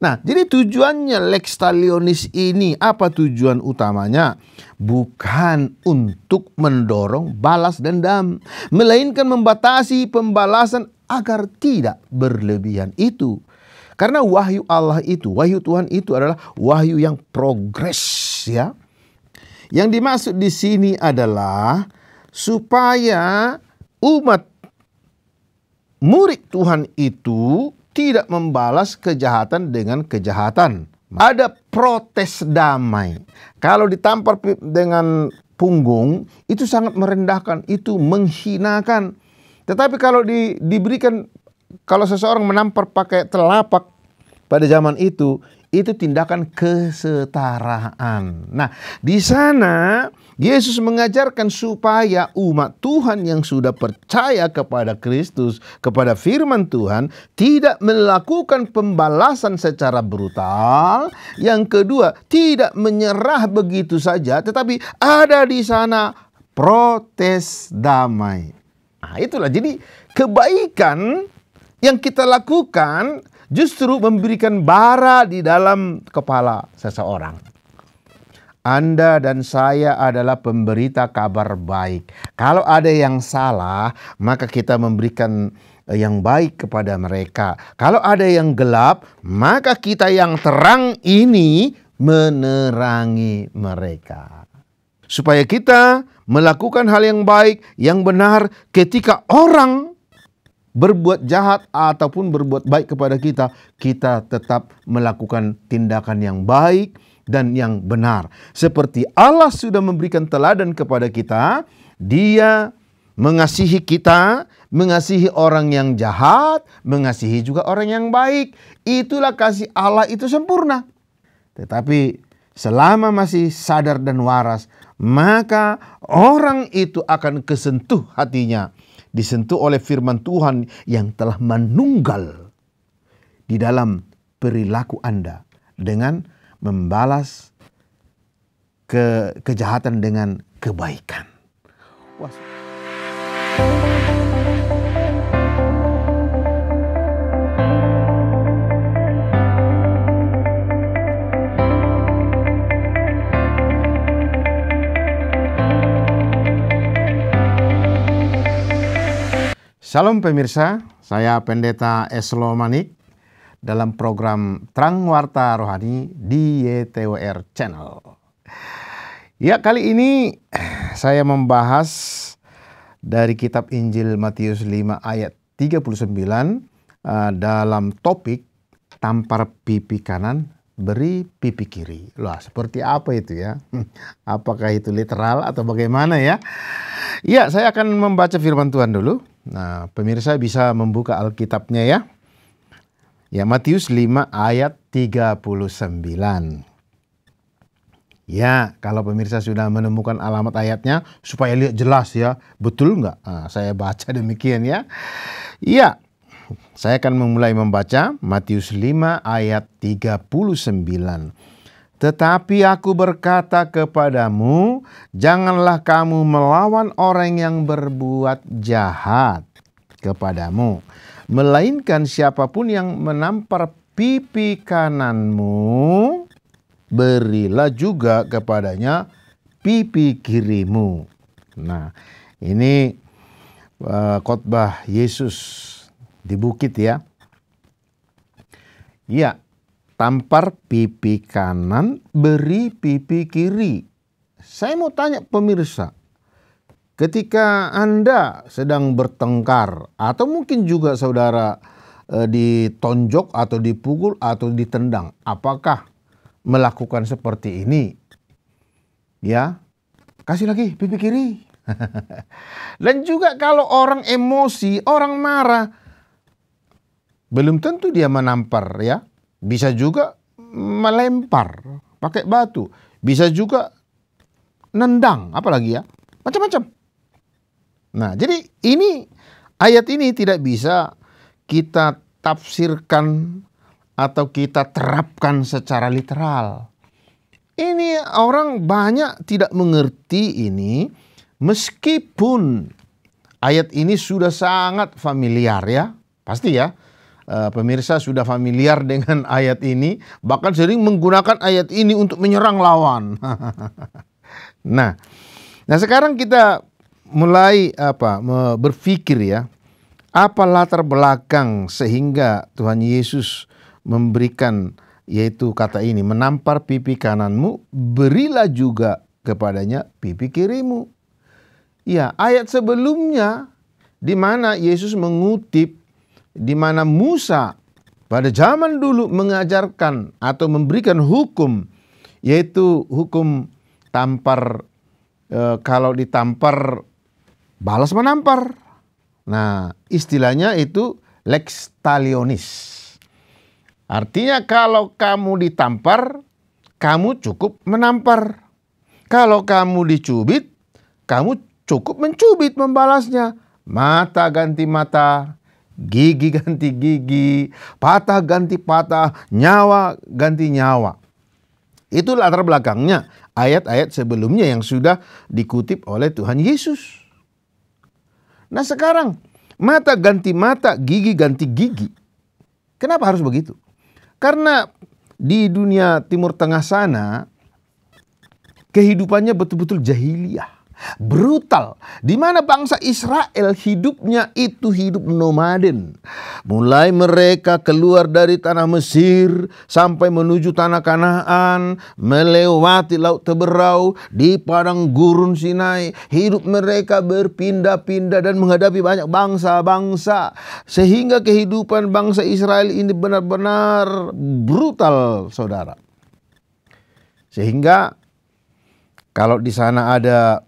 Nah, jadi tujuannya lex talionis ini, apa tujuan utamanya? Bukan untuk mendorong balas dendam, melainkan membatasi pembalasan agar tidak berlebihan itu. Karena wahyu Allah itu, wahyu Tuhan itu adalah wahyu yang progres, ya. Yang dimaksud di sini adalah supaya umat murid Tuhan itu tidak membalas kejahatan dengan kejahatan. Ada protes damai. Kalau ditampar dengan punggung, itu sangat merendahkan, itu menghinakan. Tetapi kalau diberikan, kalau seseorang menampar pakai telapak pada zaman itu tindakan kesetaraan. Nah, di sana Yesus mengajarkan supaya umat Tuhan yang sudah percaya kepada Kristus, kepada firman Tuhan, tidak melakukan pembalasan secara brutal. Yang kedua, tidak menyerah begitu saja, tetapi ada di sana protes damai. Nah, itulah jadi kebaikan yang kita lakukan justru memberikan bara di dalam kepala seseorang. Anda dan saya adalah pemberita kabar baik. Kalau ada yang salah, maka kita memberikan yang baik kepada mereka. Kalau ada yang gelap, maka kita yang terang ini menerangi mereka. Supaya kita melakukan hal yang baik, yang benar ketika orang berbuat jahat ataupun berbuat baik kepada kita, kita tetap melakukan tindakan yang baik dan yang benar. Seperti Allah sudah memberikan teladan kepada kita, Dia mengasihi kita, mengasihi orang yang jahat, mengasihi juga orang yang baik. Itulah kasih Allah itu sempurna. Tetapi selama masih sadar dan waras, maka orang itu akan kesentuh hatinya, disentuh oleh firman Tuhan yang telah menunggal di dalam perilaku Anda dengan membalas kejahatan dengan kebaikan. Wah. Shalom pemirsa, saya Pendeta Eslo Manik dalam program Terang Warta Rohani di YTWR Channel. Ya, kali ini saya membahas dari kitab Injil Matius 5 ayat 39 dalam topik tampar pipi kanan, beri pipi kiri. Loh, seperti apa itu ya? Apakah itu literal atau bagaimana ya? Ya, saya akan membaca firman Tuhan dulu. Nah, pemirsa bisa membuka Alkitabnya ya. Ya, Matius 5 ayat 39. Ya, kalau pemirsa sudah menemukan alamat ayatnya, supaya lihat jelas ya, betul nggak? Nah, saya baca demikian ya. Ya, saya akan memulai membaca Matius 5 ayat 39. Tetapi aku berkata kepadamu, janganlah kamu melawan orang yang berbuat jahat kepadamu, melainkan siapapun yang menampar pipi kananmu, berilah juga kepadanya pipi kirimu. Nah, ini khotbah Yesus di bukit ya. Ya, tampar pipi kanan, beri pipi kiri. Saya mau tanya pemirsa, ketika Anda sedang bertengkar atau mungkin juga saudara ditonjok atau dipukul atau ditendang, apakah melakukan seperti ini? Ya, kasih lagi pipi kiri. Dan juga kalau orang emosi, orang marah, belum tentu dia menampar ya. Bisa juga melempar pakai batu. Bisa juga nendang, apalagi ya. Macam-macam. Nah, jadi ayat ini tidak bisa kita tafsirkan atau kita terapkan secara literal. Ini orang banyak tidak mengerti ini, meskipun ayat ini sudah sangat familiar ya. Pasti ya. pemirsa sudah familiar dengan ayat ini, bahkan sering menggunakan ayat ini untuk menyerang lawan. Nah, sekarang kita mulai berpikir ya, apa latar belakang sehingga Tuhan Yesus memberikan yaitu kata ini, menampar pipi kananmu, berilah juga kepadanya pipi kirimu. Ya, ayat sebelumnya di mana Yesus mengutip di mana Musa pada zaman dulu mengajarkan atau memberikan hukum, yaitu hukum tampar, kalau ditampar balas menampar. Nah, istilahnya itu lex talionis. Artinya kalau kamu ditampar, kamu cukup menampar. Kalau kamu dicubit, kamu cukup mencubit membalasnya. Mata ganti mata, gigi ganti gigi, patah ganti patah, nyawa ganti nyawa. Itu latar belakangnya ayat-ayat sebelumnya yang sudah dikutip oleh Tuhan Yesus. Nah sekarang, mata ganti mata, gigi ganti gigi. Kenapa harus begitu? Karena di dunia Timur Tengah sana, kehidupannya betul-betul jahiliyah, brutal. Di mana bangsa Israel hidupnya itu hidup nomaden. Mulai mereka keluar dari tanah Mesir sampai menuju tanah Kanaan, melewati Laut Teberau, di padang gurun Sinai. Hidup mereka berpindah-pindah dan menghadapi banyak bangsa-bangsa. Sehingga kehidupan bangsa Israel ini benar-benar brutal, saudara. Sehingga kalau di sana ada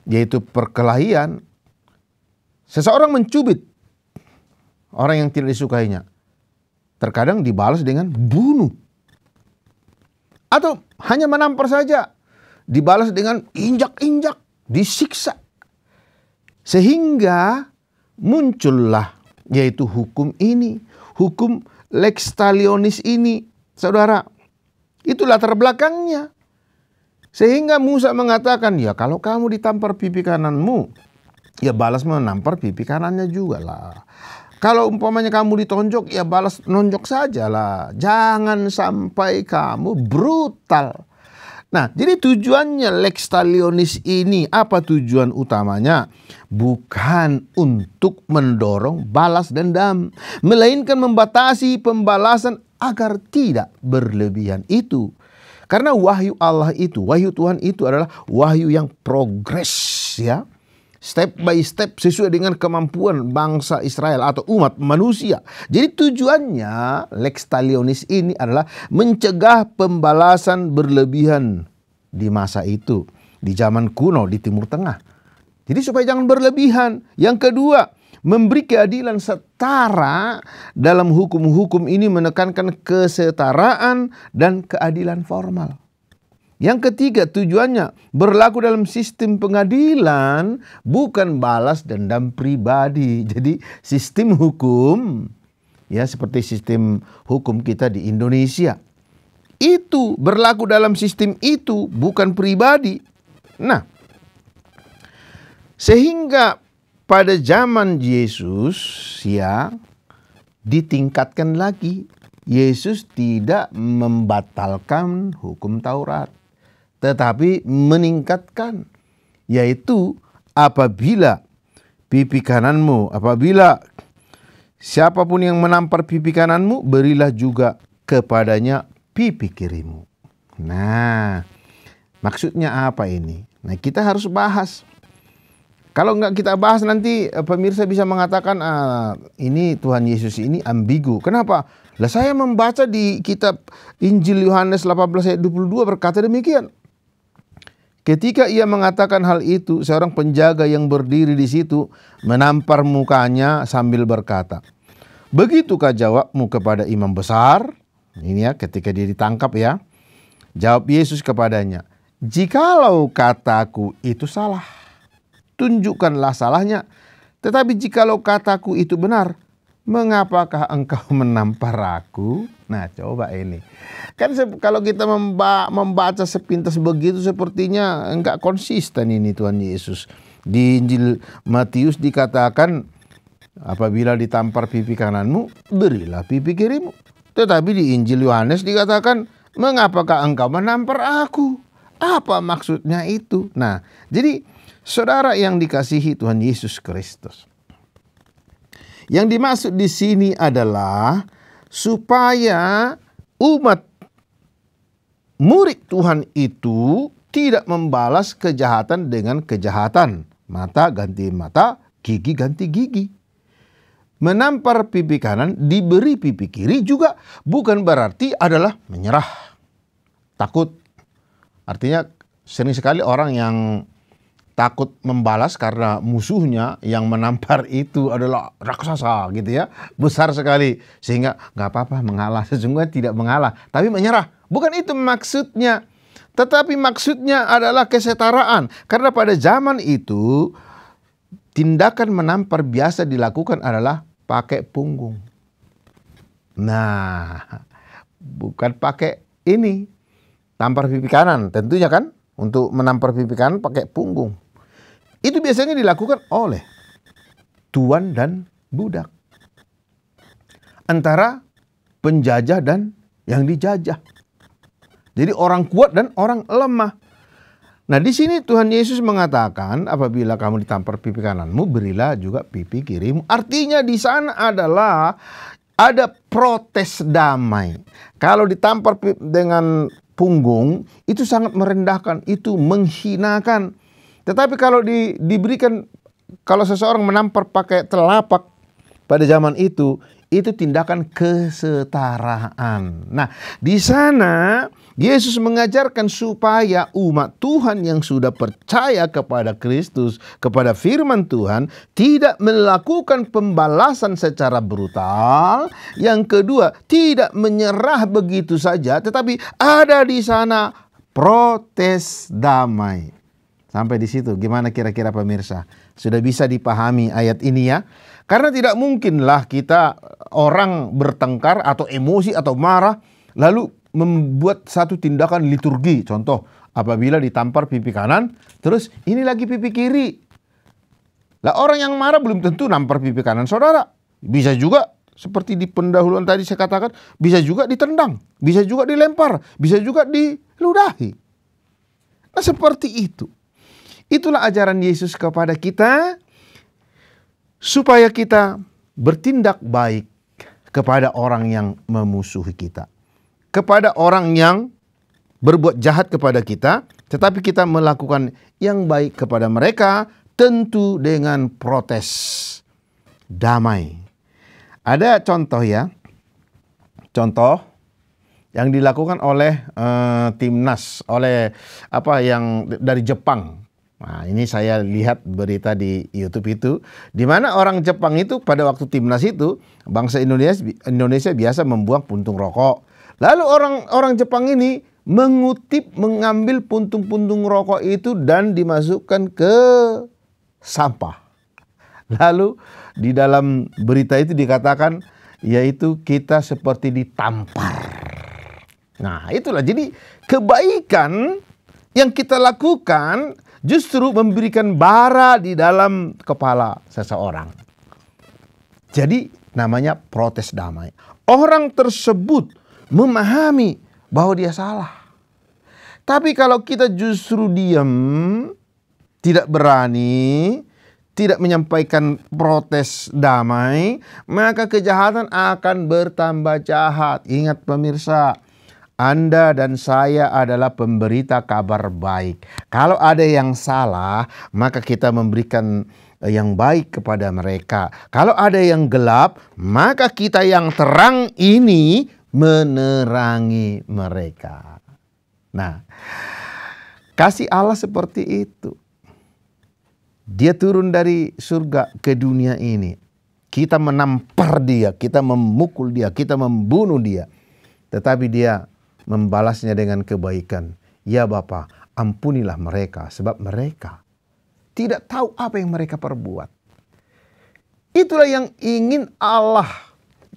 yaitu perkelahian, seseorang mencubit orang yang tidak disukainya, terkadang dibalas dengan bunuh. Atau hanya menampar saja, dibalas dengan injak-injak, disiksa. Sehingga muncullah yaitu hukum ini, hukum lex talionis ini, saudara. Itu latar belakangnya. Sehingga Musa mengatakan, ya kalau kamu ditampar pipi kananmu, ya balas menampar pipi kanannya juga lah. Kalau umpamanya kamu ditonjok, ya balas nonjok saja lah. Jangan sampai kamu brutal. Nah, jadi tujuannya lex talionis ini, apa tujuan utamanya? Bukan untuk mendorong balas dendam, melainkan membatasi pembalasan agar tidak berlebihan itu. Karena wahyu Allah itu, wahyu Tuhan itu adalah wahyu yang progres ya. Step by step sesuai dengan kemampuan bangsa Israel atau umat manusia. Jadi tujuannya lex talionis ini adalah mencegah pembalasan berlebihan di masa itu. Di zaman kuno di Timur Tengah. Jadi supaya jangan berlebihan. Yang kedua, memberi keadilan setara. Dalam hukum-hukum ini menekankan kesetaraan dan keadilan formal. Yang ketiga, tujuannya berlaku dalam sistem pengadilan, bukan balas dendam pribadi. Jadi sistem hukum, ya seperti sistem hukum kita di Indonesia, itu berlaku dalam sistem itu, bukan pribadi. Nah, sehingga pada zaman Yesus ya ditingkatkan lagi. Yesus tidak membatalkan hukum Taurat, tetapi meningkatkan, yaitu apabila pipi kananmu, apabila siapapun yang menampar pipi kananmu, berilah juga kepadanya pipi kirimu. Nah, maksudnya apa ini? Nah, kita harus bahas. Kalau nggak kita bahas nanti pemirsa bisa mengatakan ini Tuhan Yesus ini ambigu. Kenapa? Lah saya membaca di kitab Injil Yohanes 18 ayat 22 berkata demikian. Ketika ia mengatakan hal itu, seorang penjaga yang berdiri di situ menampar mukanya sambil berkata, "Begitukah jawabmu kepada imam besar?" Ini ya ketika dia ditangkap ya. Jawab Yesus kepadanya, "Jikalau kataku itu salah, tunjukkanlah salahnya. Tetapi jikalau kataku itu benar, mengapakah engkau menampar aku?" Nah coba ini. Kan kalau kita membaca sepintas begitu sepertinya enggak konsisten ini Tuhan Yesus. Di Injil Matius dikatakan apabila ditampar pipi kananmu, berilah pipi kirimu. Tetapi di Injil Yohanes dikatakan, mengapakah engkau menampar aku? Apa maksudnya itu? Nah, jadi saudara yang dikasihi Tuhan Yesus Kristus, yang dimaksud di sini adalah supaya umat murid Tuhan itu tidak membalas kejahatan dengan kejahatan. Mata ganti mata, gigi ganti gigi. Menampar pipi kanan, diberi pipi kiri juga bukan berarti adalah menyerah, takut. Artinya sering sekali orang yang takut membalas karena musuhnya yang menampar itu adalah raksasa gitu ya, besar sekali, sehingga nggak apa-apa mengalah. Sesungguhnya tidak mengalah, tapi menyerah. Bukan itu maksudnya. Tetapi maksudnya adalah kesetaraan. Karena pada zaman itu tindakan menampar biasa dilakukan adalah pakai punggung. Nah, bukan pakai ini, tampar pipi kanan. Tentunya kan untuk menampar pipi kanan pakai punggung. Itu biasanya dilakukan oleh tuan dan budak, antara penjajah dan yang dijajah. Jadi orang kuat dan orang lemah. Nah, di sini Tuhan Yesus mengatakan, apabila kamu ditampar pipi kananmu, berilah juga pipi kirimu. Artinya di sana adalah ada protes damai. Kalau ditampar dengan punggung, itu sangat merendahkan, itu menghinakan. Tetapi kalau diberikan, kalau seseorang menampar pakai telapak pada zaman itu tindakan kesetaraan. Nah, di sana Yesus mengajarkan supaya umat Tuhan yang sudah percaya kepada Kristus, kepada firman Tuhan, tidak melakukan pembalasan secara brutal. Yang kedua, tidak menyerah begitu saja, tetapi ada di sana protes damai. Sampai di situ, gimana kira-kira pemirsa? Sudah bisa dipahami ayat ini ya? Karena tidak mungkinlah kita orang bertengkar atau emosi atau marah lalu membuat satu tindakan liturgi. Contoh, apabila ditampar pipi kanan, terus ini lagi pipi kiri. Lah orang yang marah belum tentu nampar pipi kanan saudara. Bisa juga seperti di pendahuluan tadi saya katakan, bisa juga ditendang, bisa juga dilempar, bisa juga diludahi. Nah, seperti itu. Itulah ajaran Yesus kepada kita, supaya kita bertindak baik kepada orang yang memusuhi kita, kepada orang yang berbuat jahat kepada kita, tetapi kita melakukan yang baik kepada mereka, tentu dengan protes damai. Ada contoh ya, contoh yang dilakukan oleh timnas, oleh yang dari Jepang. Nah, ini saya lihat berita di YouTube itu, di mana orang Jepang itu pada waktu timnas itu, bangsa Indonesia biasa membuang puntung rokok. Lalu orang Jepang ini mengambil puntung-puntung rokok itu dan dimasukkan ke sampah. Lalu di dalam berita itu dikatakan, yaitu kita seperti ditampar. Nah, itulah jadi kebaikan yang kita lakukan justru memberikan bara di dalam kepala seseorang. Jadi namanya protes damai. Orang tersebut memahami bahwa dia salah. Tapi kalau kita justru diam, tidak berani, tidak menyampaikan protes damai, maka kejahatan akan bertambah jahat. Ingat pemirsa, Anda dan saya adalah pemberita kabar baik. Kalau ada yang salah, maka kita memberikan yang baik kepada mereka. Kalau ada yang gelap, maka kita yang terang ini menerangi mereka. Nah, kasih Allah seperti itu. Dia turun dari surga ke dunia ini. Kita menampar dia, kita memukul dia, kita membunuh dia. Tetapi dia membalasnya dengan kebaikan. Ya Bapa, ampunilah mereka, sebab mereka tidak tahu apa yang mereka perbuat. Itulah yang ingin Allah,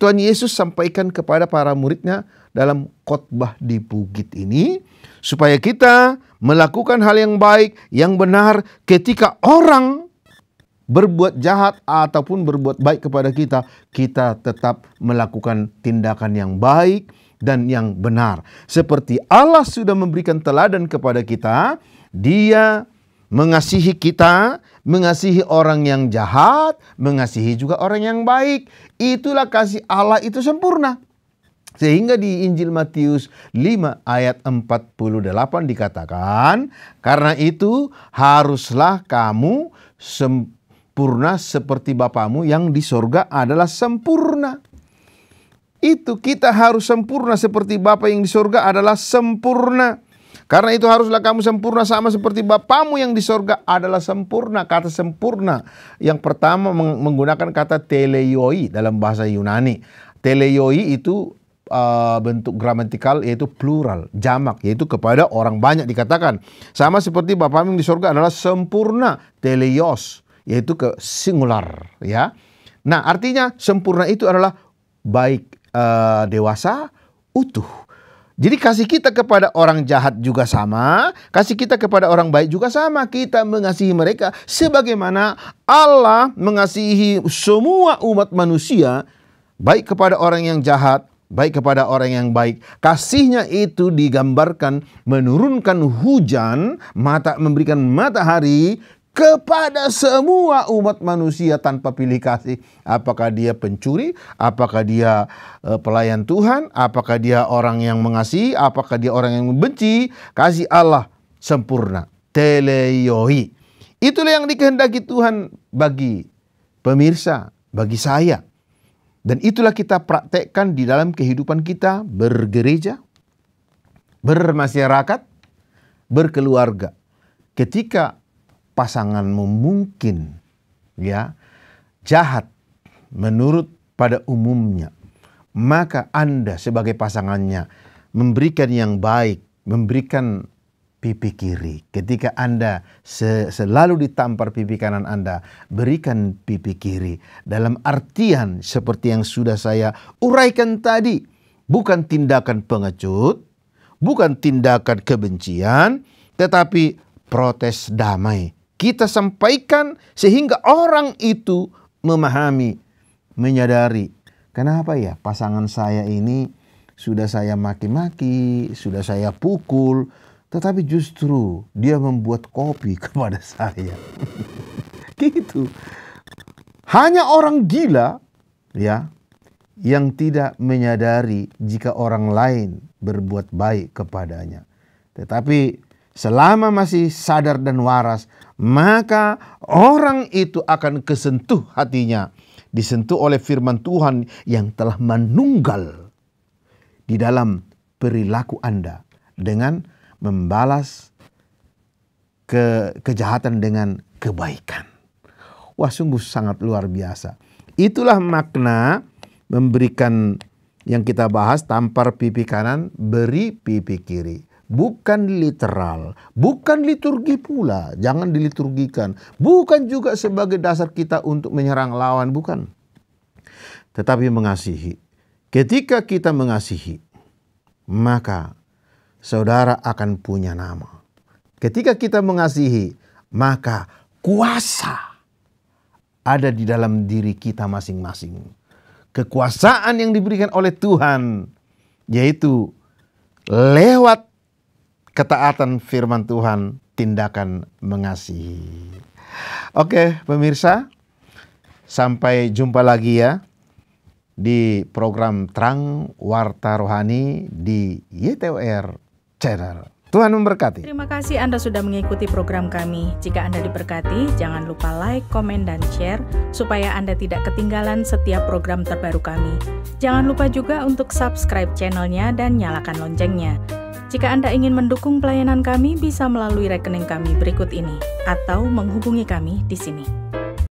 Tuhan Yesus sampaikan kepada para muridnya dalam khotbah di bukit ini, supaya kita melakukan hal yang baik, yang benar ketika orang berbuat jahat ataupun berbuat baik kepada kita, kita tetap melakukan tindakan yang baik dan yang benar. Seperti Allah sudah memberikan teladan kepada kita, Dia mengasihi kita, mengasihi orang yang jahat, mengasihi juga orang yang baik. Itulah kasih Allah itu sempurna. Sehingga di Injil Matius 5 ayat 48 dikatakan, karena itu haruslah kamu sempurna seperti Bapamu yang di sorga adalah sempurna. Itu kita harus sempurna seperti Bapa yang di sorga adalah sempurna. Karena itu haruslah kamu sempurna sama seperti Bapamu yang di sorga adalah sempurna. Kata sempurna yang pertama menggunakan kata teleioi dalam bahasa Yunani. Teleioi itu bentuk gramatikal yaitu plural, jamak, yaitu kepada orang banyak dikatakan. Sama seperti Bapamu yang di sorga adalah sempurna, teleios, yaitu ke singular, ya. Nah, artinya sempurna itu adalah baik, dewasa, utuh. Jadi kasih kita kepada orang jahat juga sama, kasih kita kepada orang baik juga sama. Kita mengasihi mereka sebagaimana Allah mengasihi semua umat manusia, baik kepada orang yang jahat, baik kepada orang yang baik. Kasihnya itu digambarkan menurunkan hujan, memberikan matahari kepada semua umat manusia tanpa pilih kasih. Apakah dia pencuri, apakah dia pelayan Tuhan, apakah dia orang yang mengasihi, apakah dia orang yang membenci. Kasih Allah sempurna, teleioi. Itulah yang dikehendaki Tuhan bagi pemirsa, bagi saya. Dan itulah kita praktekkan di dalam kehidupan kita bergereja, bermasyarakat, berkeluarga. Ketika pasanganmu mungkin jahat menurut pada umumnya, maka Anda sebagai pasangannya memberikan yang baik, memberikan pipi kiri. Ketika Anda selalu ditampar pipi kanan Anda, berikan pipi kiri. Dalam artian seperti yang sudah saya uraikan tadi, bukan tindakan pengecut, bukan tindakan kebencian, tetapi protes damai. Kita sampaikan sehingga orang itu memahami, menyadari, kenapa ya pasangan saya ini sudah saya maki-maki, sudah saya pukul, tetapi justru dia membuat kopi kepada saya. Gitu. Hanya orang gila yang tidak menyadari jika orang lain berbuat baik kepadanya. Tetapi selama masih sadar dan waras, maka orang itu akan kesentuh hatinya, disentuh oleh firman Tuhan yang telah menunggal di dalam perilaku Anda dengan membalas kejahatan dengan kebaikan. Wah, sungguh sangat luar biasa. Itulah makna memberikan yang kita bahas, tampar pipi kanan, beri pipi kiri. Bukan literal, bukan liturgi pula, jangan diliturgikan. Bukan juga sebagai dasar kita untuk menyerang lawan, bukan. Tetapi mengasihi. Ketika kita mengasihi, maka saudara akan punya nama. Ketika kita mengasihi, maka kuasa ada di dalam diri kita masing-masing. Kekuasaan yang diberikan oleh Tuhan, yaitu lewat ketaatan firman Tuhan, tindakan mengasihi. Oke, pemirsa, sampai jumpa lagi ya di program Terang Warta Rohani di YTWR Channel. Tuhan memberkati. Terima kasih Anda sudah mengikuti program kami. Jika Anda diberkati, jangan lupa like, komen, dan share supaya Anda tidak ketinggalan setiap program terbaru kami. Jangan lupa juga untuk subscribe channelnya dan nyalakan loncengnya. Jika Anda ingin mendukung pelayanan kami, bisa melalui rekening kami berikut ini atau menghubungi kami di sini.